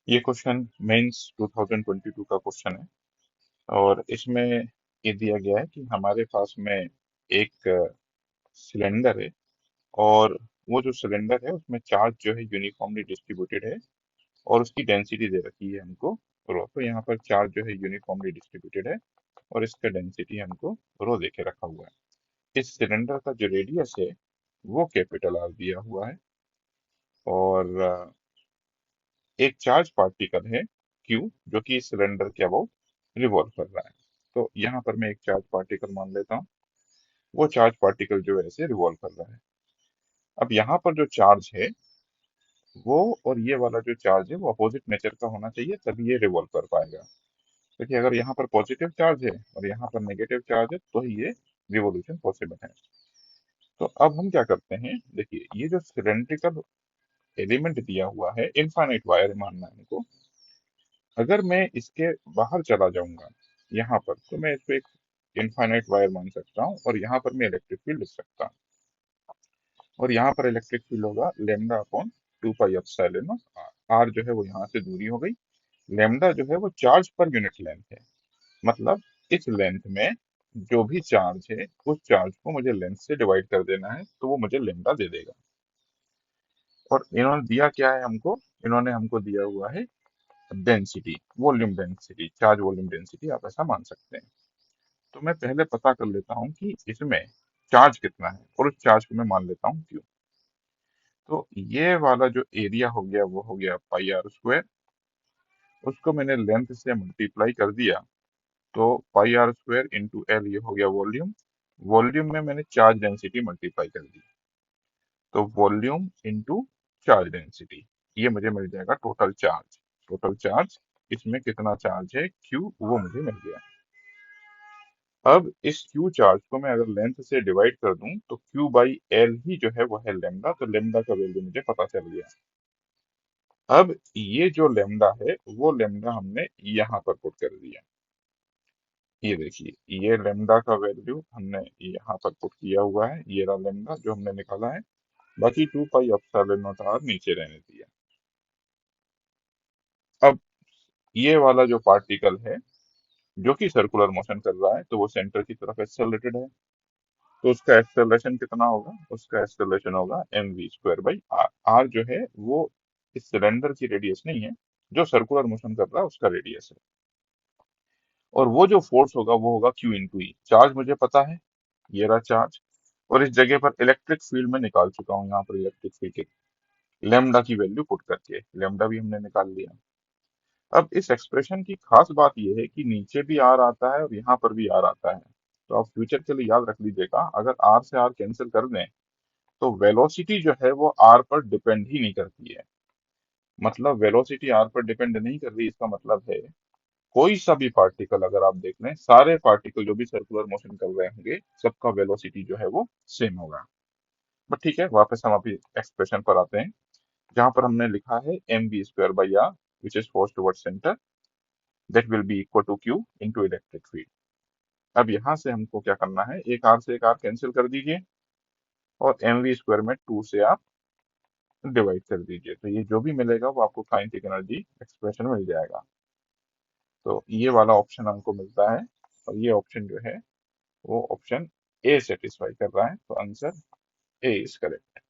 ये question mains 2022 का question है। और इसमें ये दिया गया है कि हमारे पास में एक सिलेंडर है, और वो जो सिलेंडर है उसमें चार्ज जो है यूनिफॉर्मली डिस्ट्रीब्यूटेड है, और उसकी डेंसिटी दे रखी है हमको रो। तो यहाँ पर चार्ज जो है यूनिफॉर्मली डिस्ट्रीब्यूटेड है, और इसका डेंसिटी हमको रो देके रखा हुआ है। इस सिलेंडर का जो रेडियस है वो कैपिटल आर दिया हुआ है, और एक चार्ज पार्टिकल है क्यू जो कि इस सिलेंडर के अबाउट रिवॉल्व कर रहा है। तो यहाँ पर मैं एक चार्ज पार्टिकल मान लेता हूँ। वो चार्ज पार्टिकल जो है ऐसे रिवॉल्व कर रहा है। अब यहाँ पर जो चार्ज है वो, और ये वाला जो चार्ज है वो अपोजिट नेचर का होना चाहिए, तभी ये रिवॉल्व कर पाएगा। क्योंकि अगर यहाँ पर पॉजिटिव चार्ज है और यहाँ पर नेगेटिव चार्ज है तो ही ये रिवोल्यूशन पॉसिबल है। तो अब हम क्या करते हैं, देखिए ये जो सिलेंड्रिकल एलिमेंट दिया हुआ है, इनफाइनाइट वायर मानना है हमको। अगर मैं इसके बाहर चला जाऊंगा यहाँ पर, तो मैं इसको एक इनफाइनाइट वायर मान सकता हूँ, और यहाँ पर मैं इलेक्ट्रिक फील्ड लिख सकता हूँ। और यहाँ पर इलेक्ट्रिक फील्ड होगा lambda upon 2 pi epsilon naught R. R जो है वो यहाँ से दूरी हो गई। लेमडा जो है वो चार्ज पर यूनिट लेंथ है। मतलब इस लेंथ में जो भी चार्ज है उस चार्ज को मुझे लेंथ से डिवाइड कर देना है, तो वो मुझे लेमडा दे देगा। और इन्होंने दिया क्या है हमको, इन्होंने हमको दिया हुआ है density, volume density, charge volume density आप ऐसा मान सकते हैं। तो मैं पहले पता कर लेता हूँ कि इसमें चार्ज कितना है, और उस चार्ज को मैं मान लेता हूँ क्यू। तो ये वाला जो एरिया हो गया वो हो गया पाई आर स्क्वायर। उसको मैंने लेंथ से मल्टीप्लाई कर दिया, तो पाई आर स्क्वायर इंटू एल, ये हो गया वॉल्यूम। वॉल्यूम में मैंने चार्ज डेंसिटी मल्टीप्लाई कर दी, तो वॉल्यूम इंटू चार्ज डेंसिटी, ये मुझे मिल जाएगा टोटल चार्ज। टोटल चार्ज, इसमें कितना चार्ज है क्यू, वो मुझे मिल गया। अब इस क्यू चार्ज को मैं अगर लेंथ से डिवाइड कर दूं तो क्यू बाई एल ही जो है वो है लेमडा। तो लेमडा का वैल्यू मुझे पता चल गया। अब ये जो लेमडा है वो लेमडा हमने यहाँ पर पुट कर दिया। ये देखिए, ये लेमडा का वैल्यू हमने यहाँ पर पुट किया हुआ है। ये रहा लेमडा जो हमने निकाला है। बाकी 2 पाई एप्सिलॉन नॉट आर नीचे रहने दिया। अब ये वाला जो पार्टिकल है जो कि सर्कुलर मोशन कर रहा है, तो वो सेंटर की तरफ एक्सेलरेटेड है। तो उसका एक्सेलरेशन कितना होगा, उसका एक्सेलरेशन होगा M V square by R. R जो है वो इस सिलेंडर की रेडियस नहीं है, जो सर्कुलर मोशन कर रहा है उसका रेडियस है। और वो जो फोर्स होगा वो होगा क्यू इंटू ई। चार्ज मुझे पता है, ये रहा चार्ज। और इस जगह पर इलेक्ट्रिक फील्ड में निकाल चुका हूँ, यहाँ पर इलेक्ट्रिक फील्ड की लेमडा की वैल्यू पुट करके लेमडा भी हमने निकाल लिया। अब इस एक्सप्रेशन की खास बात यह है कि नीचे भी आर आता है और यहाँ पर भी आर आता है। तो आप फ्यूचर के लिए याद रख लीजिएगा, अगर आर से आर कैंसिल कर दें तो वेलोसिटी जो है वो आर पर डिपेंड ही नहीं करती है। मतलब वेलोसिटी आर पर डिपेंड नहीं कर रही, इसका मतलब है कोई सा भी पार्टिकल अगर आप देख लें, सारे पार्टिकल जो भी सर्कुलर मोशन कर रहे होंगे सबका वेलोसिटी जो है वो सेम होगा। बट ठीक है, वापस हम अभी एक्सप्रेशन पर आते हैं, जहां पर हमने लिखा है M B square by R which is force toward centre, that will be equal to Q into electric field. अब यहाँ से हमको क्या करना है, एक आर से एक आर कैंसिल कर दीजिए, और एम वी स्क्वायर में 2 से आप डिवाइड कर दीजिए, तो ये जो भी मिलेगा वो आपको काइनेटिक एनर्जी एक्सप्रेशन मिल जाएगा। तो ये वाला ऑप्शन हमको मिलता है, और ये ऑप्शन जो है वो ऑप्शन ए सेटिस्फाई कर रहा है। तो आंसर ए इज करेक्ट।